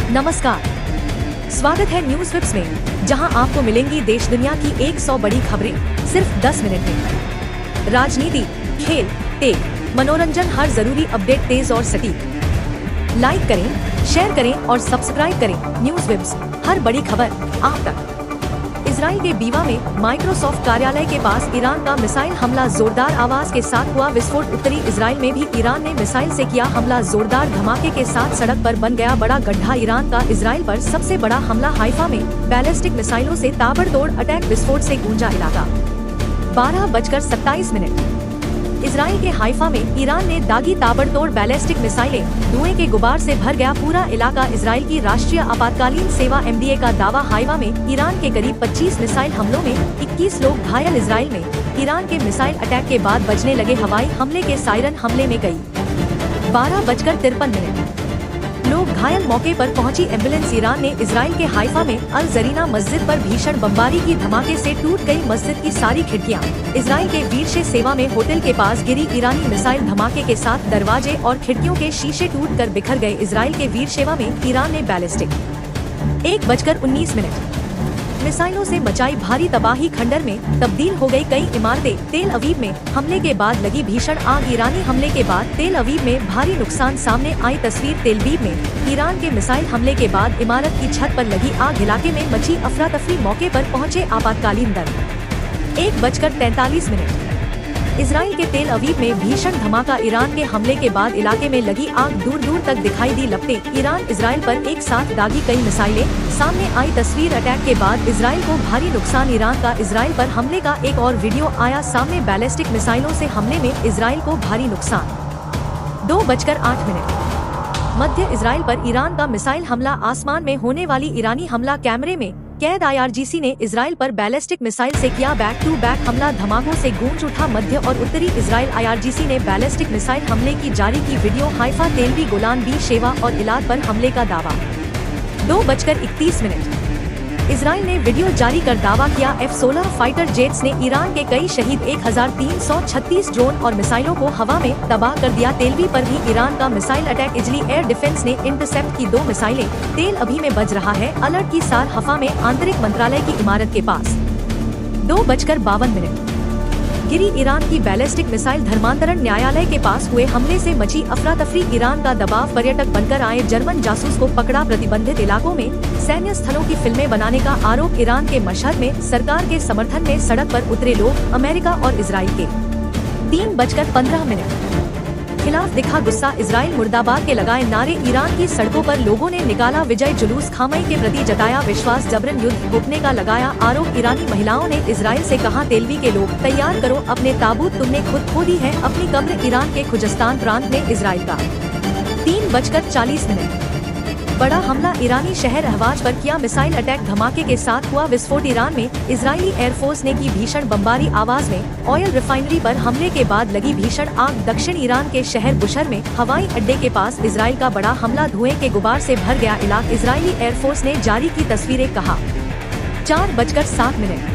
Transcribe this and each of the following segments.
नमस्कार, स्वागत है न्यूज विप्स में, जहां आपको मिलेंगी देश दुनिया की 100 बड़ी खबरें सिर्फ 10 मिनट में। राजनीति, खेल, टेक, मनोरंजन, हर जरूरी अपडेट तेज और सटीक। लाइक करें, शेयर करें और सब्सक्राइब करें न्यूज विप्स, हर बड़ी खबर आप तक। इजराइल के बीवा में माइक्रोसॉफ्ट कार्यालय के पास ईरान का मिसाइल हमला, जोरदार आवाज के साथ हुआ विस्फोट। उत्तरी इजराइल में भी ईरान ने मिसाइल से किया हमला, जोरदार धमाके के साथ सड़क पर बन गया बड़ा गड्ढा। ईरान का इजराइल पर सबसे बड़ा हमला, हाइफा में बैलिस्टिक मिसाइलों से ताबड़तोड़ अटैक, विस्फोट से गूंजा इलाका। 12:27। इजराइल के हाइफा में ईरान ने दागी ताबड़तोड़ बैलिस्टिक मिसाइलें, धुएं के गुबार से भर गया पूरा इलाका। इजराइल की राष्ट्रीय आपातकालीन सेवा MDA का दावा, हाइफा में 53 के करीब 25 मिसाइल हमलों में 21 लोग घायल। इजराइल में ईरान के मिसाइल अटैक के बाद बजने लगे हवाई हमले के सायरन, हमले में कई 12:53 लोग घायल। मौके पर पहुंची एम्बुलेंस। ईरान ने इजराइल के हाइफा में अल जरीना मस्जिद पर भीषण बमबारी की, धमाके से टूट गई मस्जिद की सारी खिड़कियां। इजराइल के वीरशे सेवा में होटल के पास गिरी ईरानी मिसाइल, धमाके के साथ दरवाजे और खिड़कियों के शीशे टूटकर बिखर गए। इजराइल के वीरशेवा में ईरान ने बैलिस्टिक 1:19 मिसाइलों से मचाई भारी तबाही, खंडर में तब्दील हो गई कई इमारतें। तेल अवीव में हमले के बाद लगी भीषण आग। ईरानी हमले के बाद तेल अवीव में भारी नुकसान, सामने आई तस्वीर। तेल अवीव में ईरान के मिसाइल हमले के बाद इमारत की छत पर लगी आग, इलाके में मची अफरा तफरी। मौके पर पहुंचे आपातकालीन दल। 1:43 इजराइल के तेल अवीव में भीषण धमाका, ईरान के हमले के बाद इलाके में लगी आग, दूर दूर तक दिखाई दी लपटें। ईरान इजराइल पर एक साथ दागी कई मिसाइलें, सामने आई तस्वीर। अटैक के बाद इजराइल को भारी नुकसान। ईरान का इजराइल पर हमले का एक और वीडियो आया सामने, बैलिस्टिक मिसाइलों से हमले में इजराइल को भारी नुकसान। 2:08 मध्य इजराइल पर ईरान का मिसाइल हमला, आसमान में होने वाली ईरानी हमला कैमरे में कैद। IRGC ने इजराइल पर बैलिस्टिक मिसाइल से किया बैक टू बैक हमला, धमाकों से गूंज उठा मध्य और उत्तरी इजराइल। IRGC ने बैलिस्टिक मिसाइल हमले की जारी की वीडियो। हाइफा, तेलवी, गोलान, बी शेवा और इलाद पर हमले का दावा। 2:31 इजराइल ने वीडियो जारी कर दावा किया, F-16 फाइटर जेट्स ने ईरान के कई शहीद, 1336 ड्रोन और मिसाइलों को हवा में तबाह कर दिया। तेलवी पर भी ईरान का missile attack, easily air defence ने इंटरसेप्ट की 2 मिसाइलें। तेल अभी में बज रहा है अलर्ट की सार, हफा में आंतरिक मंत्रालय की इमारत के पास। 2:52 गिरी ईरान की बैलिस्टिक मिसाइल, धर्मांतरण न्यायालय के पास हुए हमले से मची अफरा तफरी। ईरान का दबाव, पर्यटक बनकर आए जर्मन जासूस को पकड़ा। प्रतिबंधित इलाकों में सैन्य स्थलों की फिल्में बनाने का आरोप। ईरान के मशहद में सरकार के समर्थन में सड़क पर उतरे लोग, अमेरिका और इजराइल के। 3:15 खिलाफ दिखा गुस्सा, इजराइल मुर्दाबाद के लगाए नारे। ईरान की सड़कों पर लोगों ने निकाला विजय जुलूस, खामई के प्रति जताया विश्वास, जबरन युद्ध रोकने का लगाया आरोप। ईरानी महिलाओं ने इजराइल से कहा, तेलवी के लोग तैयार करो अपने ताबूत, तुमने खुद खो दी है अपनी कब्र। ईरान के खुजस्तान प्रांत में इजराइल का। 3:40 बड़ा हमला, ईरानी शहर अहवाज पर किया मिसाइल अटैक, धमाके के साथ हुआ विस्फोट। ईरान में इजरायली एयरफोर्स ने की भीषण बमबारी, आवाज में ऑयल रिफाइनरी पर हमले के बाद लगी भीषण आग। दक्षिण ईरान के शहर बुशर में हवाई अड्डे के पास इजराइल का बड़ा हमला, धुएं के गुबार से भर गया इलाका। इजरायली एयरफोर्स ने जारी की तस्वीरें, कहा। 4:07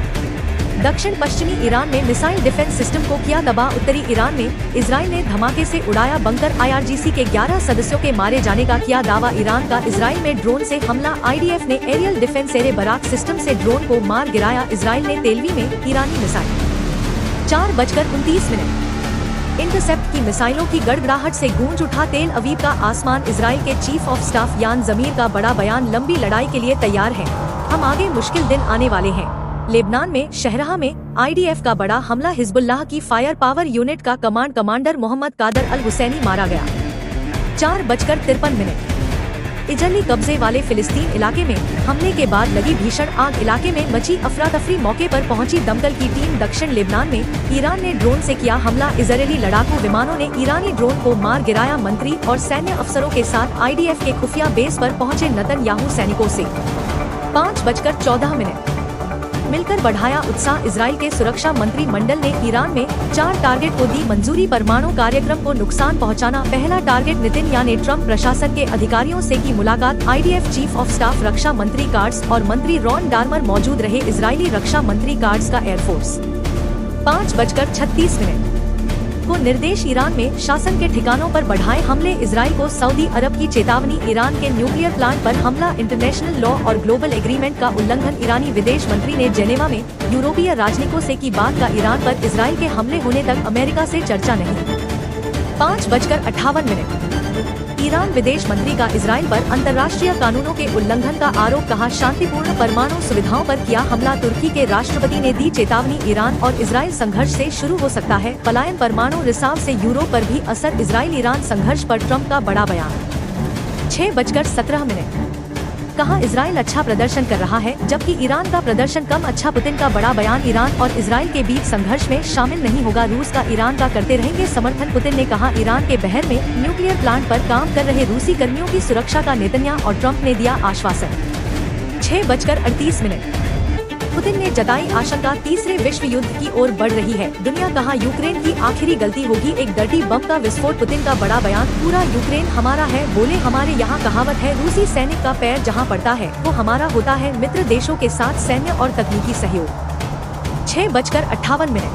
दक्षिण पश्चिमी ईरान में मिसाइल डिफेंस सिस्टम को किया तबाह। उत्तरी ईरान में इजराइल ने धमाके से उड़ाया बंकर। IRGC के 11 सदस्यों के मारे जाने का किया दावा। ईरान का इजराइल में ड्रोन से हमला, IDF ने aerial defence array Barak system से ड्रोन को मार गिराया। इजराइल ने तेलवी में ईरानी मिसाइल। 4:29 इंटरसेप्ट की मिसाइलों की गड़गड़ाहट से गूंज उठा तेल अवीव का आसमान। इजराइल के चीफ ऑफ स्टाफ यान जमीर का बड़ा बयान, लंबी लड़ाई के लिए तैयार हैं हम, आगे मुश्किल दिन आने वाले हैं। लेबनान में शहराह में IDF का बड़ा हमला, हिजबुल्लाह की फायर पावर यूनिट का कमांडर मोहम्मद कादर अल हुसैनी मारा गया। 4:53 इजरायली कब्जे वाले फिलिस्तीन इलाके में हमले के बाद लगी भीषण आग, इलाके में मची अफरा तफरी। मौके पर पहुंची दमकल की टीम। दक्षिण लेबनान में ईरान ने ड्रोन से किया हमला, इजरायली लड़ाकू विमानों ने ईरानी ड्रोन को मार गिराया। मंत्री और सैन्य अफसरों के साथ IDF के खुफिया बेस पर पहुंचे नेतन्याहू सैनिकों से। 5:14 मिलकर बढ़ाया उत्साह, इजराइल के सुरक्षा मंत्री मंडल ने ईरान में 4 टारगेट को दी मंजूरी। परमाणु कार्यक्रम को नुकसान पहुंचाना पहला टारगेट, नेतन्याहू ने ट्रंप प्रशासन के अधिकारियों से की मुलाकात। IDF चीफ ऑफ स्टाफ रक्षा मंत्री कार्ड्स और मंत्री रॉन डार्मर मौजूद रहे। इजरायली रक्षा मंत्री कार्ड्स का एयरफोर्स। 5:36 को निर्देश। ईरान में शासन के ठिकानों पर बढ़ाए हमले। इजराइल को सऊदी अरब की चेतावनी। ईरान के न्यूक्लियर प्लांट पर हमला। इंटरनेशनल लॉ और ग्लोबल एग्रीमेंट का उल्लंघन। ईरानी विदेश मंत्री ने जेनेवा में यूरोपीय राजनयिकों से की बात का ईरान पर इजराइल के हमले होने तक अमेरिका से चर्चा नहीं। 5:58। ईरान विदेश मंत्री का इजराइल पर अंतर्राष्ट्रीय कानूनों के उल्लंघन का आरोप। कहा, शांतिपूर्ण परमाणु सुविधाओं पर किया हमला। तुर्की के राष्ट्रपति ने दी चेतावनी। ईरान और इजराइल संघर्ष से शुरू हो सकता है पलायन। परमाणु रिसाव से यूरोप पर भी असर। इजराइल ईरान संघर्ष पर ट्रंप का बड़ा बयान। 6:17। कहा, इजराइल अच्छा प्रदर्शन कर रहा है जबकि ईरान का प्रदर्शन कम अच्छा। पुतिन का बड़ा बयान। ईरान और इजराइल के बीच संघर्ष में शामिल नहीं होगा। रूस का ईरान का करते रहेंगे समर्थन। पुतिन ने कहा, ईरान के बहर में न्यूक्लियर प्लांट पर काम कर रहे रूसी कर्मियों की सुरक्षा का नेतन्याहू और ट्रंप ने दिया आश्वासन। 6:38। पुतिन ने जताई आशंका, तीसरे विश्व युद्ध की ओर बढ़ रही है दुनिया। कहा, यूक्रेन की आखिरी गलती होगी एक डर्टी बम का विस्फोट। पुतिन का बड़ा बयान। पूरा यूक्रेन हमारा है। बोले, हमारे यहाँ कहावत है, रूसी सैनिक का पैर जहाँ पड़ता है वो हमारा होता है। मित्र देशों के साथ सैन्य और तकनीकी सहयोग। 6:58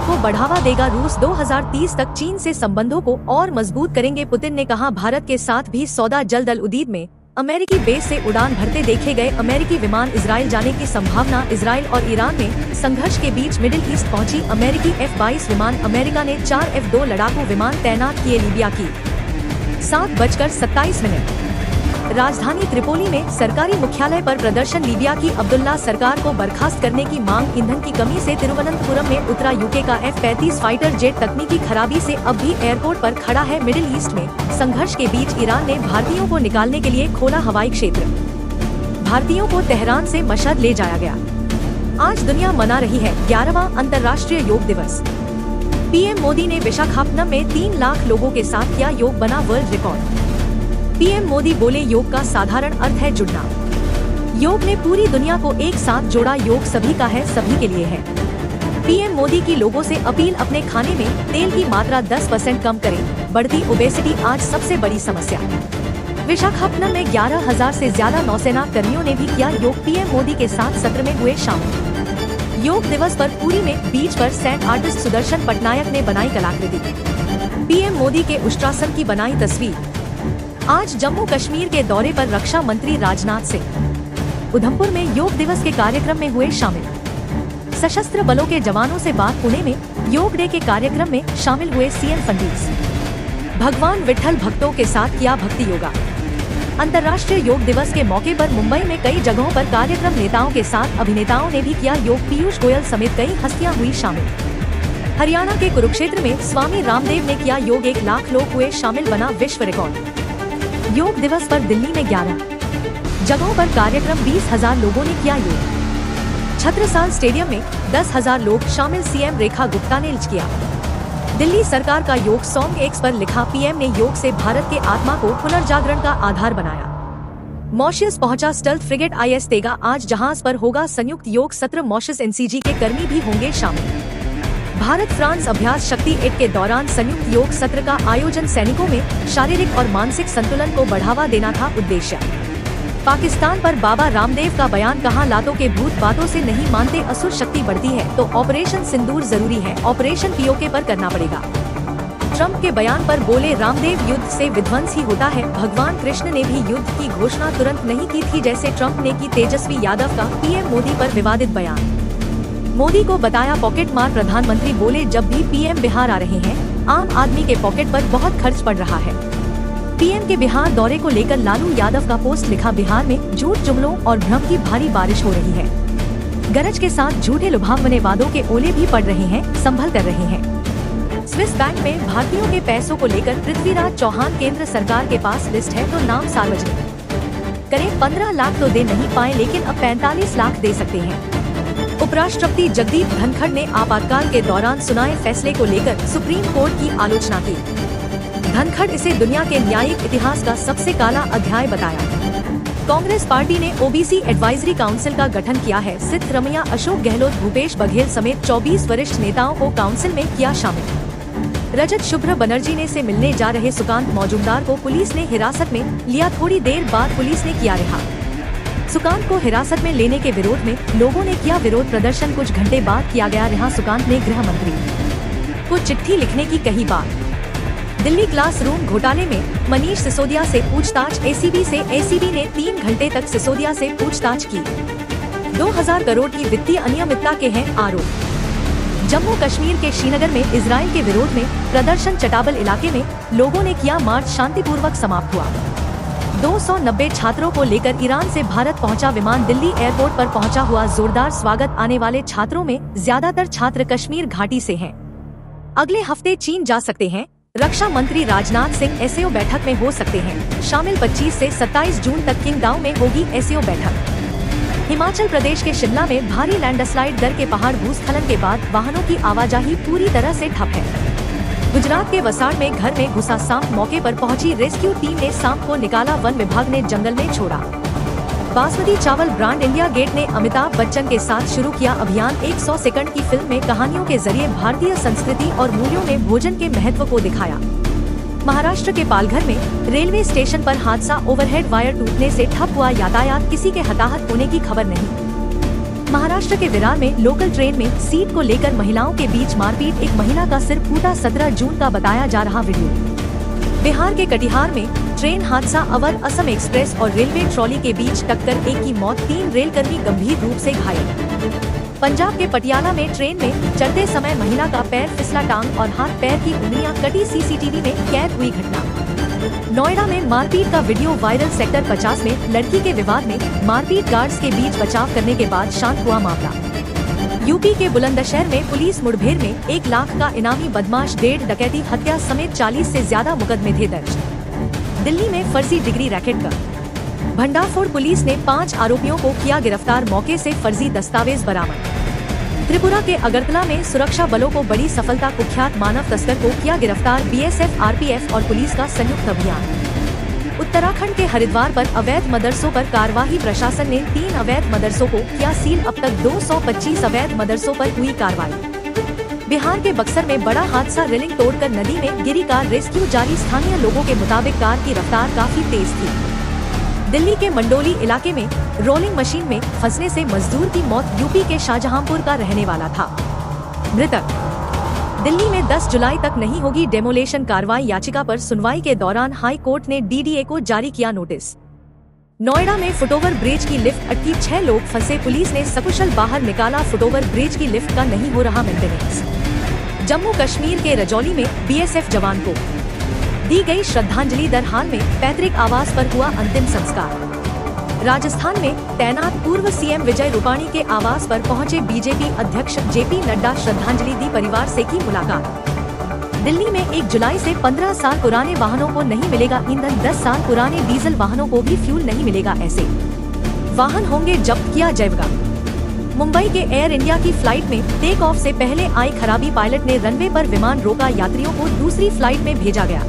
को बढ़ावा देगा रूस। 2030 तक चीन से संबंधों को और मजबूत करेंगे। पुतिन ने कहा, भारत के साथ भी सौदा जल्द। अल उदीद में अमेरिकी बेस से उड़ान भरते देखे गए अमेरिकी विमान। इजराइल जाने की संभावना। इजराइल और ईरान में संघर्ष के बीच मिडिल ईस्ट पहुंची अमेरिकी F-22 विमान। अमेरिका ने 4 F-2 लड़ाकू विमान तैनात किए लीबिया की। 7:27। राजधानी त्रिपोली में सरकारी मुख्यालय पर प्रदर्शन। लीबिया की अब्दुल्ला सरकार को बर्खास्त करने की मांग। ईंधन की कमी से तिरुवनंतपुरम में उतरा यूके का F-35 फाइटर जेट। तकनीकी खराबी से अब भी एयरपोर्ट पर खड़ा है। मिडिल ईस्ट में संघर्ष के बीच ईरान ने भारतीयों को निकालने के लिए खोला हवाई क्षेत्र। भारतीयों को तेहरान से मशहद ले जाया गया। आज दुनिया मना रही है 11वां अंतर्राष्ट्रीय योग दिवस। पीएम मोदी ने विशाखापट्टनम में 3 लाख लोगों के साथ किया योग, बना वर्ल्ड रिकॉर्ड। पीएम मोदी बोले, योग का साधारण अर्थ है जुड़ना। योग ने पूरी दुनिया को एक साथ जोड़ा। योग सभी का है, सभी के लिए है। पीएम मोदी की लोगों से अपील, अपने खाने में तेल की मात्रा 10% कम करें। बढ़ती ओबेसिटी आज सबसे बड़ी समस्या। विशाखापट्टनम में 11,000 से ज्यादा नौसेना कर्मियों ने भी किया योग। पीएम मोदी के साथ सत्र में हुए शामिल। योग दिवस पर पुरी में बीच पर सैंड आर्टिस्ट सुदर्शन पटनायक ने बनाई कलाकृति। पीएम मोदी के उष्ट्रासन की बनाई तस्वीर। आज जम्मू कश्मीर के दौरे पर रक्षा मंत्री राजनाथ सिंह उधमपुर में योग दिवस के कार्यक्रम में हुए शामिल। सशस्त्र बलों के जवानों से बात। पुणे में योग डे के कार्यक्रम में शामिल हुए सीएम फडणवीस। भगवान विट्ठल भक्तों के साथ किया भक्ति योगा। अंतर्राष्ट्रीय योग दिवस के मौके पर मुंबई में कई जगहों पर कार्यक्रम। नेताओं के साथ अभिनेताओं ने भी किया योग। पीयूष गोयल समेत कई हस्तियां हुई शामिल। हरियाणा के कुरुक्षेत्र में स्वामी रामदेव ने किया योग। 1 लाख लोग हुए शामिल, बना विश्व रिकॉर्ड। योग दिवस पर दिल्ली में 11 जगहों पर कार्यक्रम। 20,000 लोगों ने किया योग। छत्रसाल स्टेडियम में 10,000 लोग शामिल। सीएम रेखा गुप्ता ने लिंच किया दिल्ली सरकार का योग। सॉन्ग एक्स पर लिखा, पीएम ने योग से भारत के आत्मा को पुनर्जागरण का आधार बनाया। मॉरिशस पहुंचा स्टेल्थ फ्रिगेट IS तेगा। आज जहाज पर होगा संयुक्त योग सत्र। मॉरिशस NCG के कर्मी भी होंगे शामिल। भारत फ्रांस अभ्यास शक्ति 1 के दौरान संयुक्त योग सत्र का आयोजन। सैनिकों में शारीरिक और मानसिक संतुलन को बढ़ावा देना था उद्देश्य। पाकिस्तान पर बाबा रामदेव का बयान। कहा, लातों के भूत बातों से नहीं मानते। असुर शक्ति बढ़ती है तो ऑपरेशन सिंदूर जरूरी है। ऑपरेशन POK पर करना पड़ेगा। ट्रंप के बयान पर बोले, रामदेव, युद्ध से विध्वंस ही होता है। भगवान कृष्ण ने भी युद्ध की घोषणा तुरंत नहीं की थी जैसे ट्रंप ने की। तेजस्वी यादव का पीएम मोदी पर विवादित बयान। मोदी को बताया पॉकेट मार। प्रधानमंत्री बोले, जब भी पीएम बिहार आ रहे हैं आम आदमी के पॉकेट पर बहुत खर्च पड़ रहा है। पीएम के बिहार दौरे को लेकर लालू यादव का पोस्ट लिखा, बिहार में झूठ, जुमलों और भ्रम की भारी बारिश हो रही है। गरज के साथ झूठे लुभावने वादों के ओले भी पड़ रहे हैं, संभल कर रहे हैं। स्विस बैंक में भारतीयों के पैसों को लेकर पृथ्वीराज चौहान, केंद्र सरकार के पास लिस्ट है तो नाम सार्वजनिक करें। 15 लाख तो दे नहीं पाए लेकिन अब 45 लाख दे सकते हैं। उपराष्ट्रपति जगदीप धनखड़ ने आपातकाल के दौरान सुनाए फैसले को लेकर सुप्रीम कोर्ट की आलोचना की। धनखड़ इसे दुनिया के न्यायिक इतिहास का सबसे काला अध्याय बताया। कांग्रेस पार्टी ने ओबीसी एडवाइजरी काउंसिल का गठन किया है। सिद्धरमैया, अशोक गहलोत, भूपेश बघेल समेत 24 वरिष्ठ नेताओं को काउंसिल में किया शामिल। रजत शुभ्र बनर्जी ने से मिलने जा रहे सुकांत मौजूमदार को पुलिस ने हिरासत में लिया। थोड़ी देर बाद पुलिस ने किया रिहा। सुकांत को हिरासत में लेने के विरोध में लोगों ने किया विरोध प्रदर्शन। कुछ घंटे बाद किया गया रिहा। सुकांत ने गृह मंत्री को चिट्ठी लिखने की कही बात। दिल्ली क्लासरूम घोटाले में मनीष सिसोदिया से पूछताछ एसीबी ने 3 घंटे तक सिसोदिया से पूछताछ की। 2000 करोड़ की वित्तीय अनियमितता के हैं आरोप। जम्मू कश्मीर के श्रीनगर में इजराइल के विरोध में प्रदर्शन। चटाबल इलाके में लोगों ने किया मार्च, शांतिपूर्वक समाप्त हुआ। 290 छात्रों को लेकर ईरान से भारत पहुंचा विमान। दिल्ली एयरपोर्ट पर पहुंचा हुआ जोरदार स्वागत। आने वाले छात्रों में ज्यादातर छात्र कश्मीर घाटी से हैं। अगले हफ्ते चीन जा सकते हैं। रक्षा मंत्री राजनाथ सिंह एससीओ बैठक में हो सकते हैं शामिल। 25 से 27 जून तक किंगडाउ में होगी एससीओ बैठक। हिमाचल प्रदेश के शिमला में भारी लैंडस्लाइड। दर के पहाड़ भूस्खलन के बाद वाहनों की आवाजाही पूरी तरह से ठप है। गुजरात के वसाड़ में घर में घुसा सांप। मौके पर पहुंची रेस्क्यू टीम ने सांप को निकाला। वन विभाग ने जंगल में छोड़ा। बासमती चावल ब्रांड इंडिया गेट ने अमिताभ बच्चन के साथ शुरू किया अभियान। 100 सेकंड की फिल्म में कहानियों के जरिए भारतीय संस्कृति और मूल्यों में भोजन के महत्व को दिखाया। महाराष्ट्र के पालघर में रेलवे स्टेशन पर हादसा। ओवरहेड वायर टूटने से ठप हुआ यातायात। किसी के हताहत होने की खबर नहीं। महाराष्ट्र के विरार में लोकल ट्रेन में सीट को लेकर महिलाओं के बीच मारपीट। एक महिला का सिर फूटा। 17 जून का बताया जा रहा वीडियो। बिहार के कटिहार में ट्रेन हादसा। अवर असम एक्सप्रेस और रेलवे ट्रॉली के बीच टक्कर। एक की मौत, 3 रेलकर्मी गंभीर रूप से घायल। पंजाब के पटियाला में ट्रेन में चढ़ते समय महिला का पैर फिसला। टांग और हाथ पैर की उंगलियां कटी। सीसीटीवी में कैद हुई घटना। नोएडा में मारपीट का वीडियो वायरल। सेक्टर 50 में लड़की के विवाद में मारपीट। गार्ड्स के बीच बचाव करने के बाद शांत हुआ मामला। यूपी के बुलंदशहर में पुलिस मुठभेड़ में 1 लाख का इनामी बदमाश। 1.5 डकैती, हत्या समेत 40 से ज्यादा मुकदमे थे दर्ज। दिल्ली में फर्जी डिग्री रैकेट का भंडाफोड़। पुलिस ने 5 आरोपियों को किया गिरफ्तार। मौके से फर्जी दस्तावेज बरामद। त्रिपुरा के अगरतला में सुरक्षा बलों को बड़ी सफलता। कुख्यात मानव तस्कर को किया गिरफ्तार। बीएसएफ, आरपीएफ और पुलिस का संयुक्त अभियान। उत्तराखंड के हरिद्वार पर अवैध मदरसों पर कार्रवाई। प्रशासन ने 3 अवैध मदरसों को किया सील। अब तक 225 अवैध मदरसों पर हुई कार्रवाई। बिहार के बक्सर में बड़ा हादसा। रेलिंग तोड़कर नदी में गिरी कार। रेस्क्यू जारी। स्थानीय लोगों के मुताबिक कार की रफ्तार काफी तेज थी। दिल्ली के मंडोली इलाके में रोलिंग मशीन में फंसने से मजदूर की मौत। यूपी के शाहजहांपुर का रहने वाला था मृतक। दिल्ली में 10 जुलाई तक नहीं होगी डेमोलेशन कार्रवाई। याचिका पर सुनवाई के दौरान हाई कोर्ट ने डीडीए को जारी किया नोटिस। नोएडा में फुटओवर ब्रिज की लिफ्ट अटकी। 6 लोग फंसे। पुलिस ने सकुशल बाहर निकाला। फुटओवर ब्रिज की लिफ्ट का नहीं हो रहा मेंटेनेंस। जम्मू कश्मीर के रजौली में बीएसएफ जवान को दी गई श्रद्धांजलि। दरहाल में पैतृक आवास पर हुआ अंतिम संस्कार। राजस्थान में तैनात पूर्व सीएम विजय रूपाणी के आवास पर पहुंचे बीजेपी अध्यक्ष जेपी नड्डा। श्रद्धांजलि दी। परिवार से की मुलाकात। दिल्ली में 1 जुलाई से 15 साल पुराने वाहनों को नहीं मिलेगा ईंधन। 10 साल पुराने डीजल वाहनों को भी फ्यूल नहीं मिलेगा। ऐसे वाहन होंगे जब्त, किया जाएगा। मुंबई के एयर इंडिया की फ्लाइट में टेक ऑफ से पहले आई खराबी। पायलट ने रनवे पर विमान रोका। यात्रियों को दूसरी फ्लाइट में भेजा गया।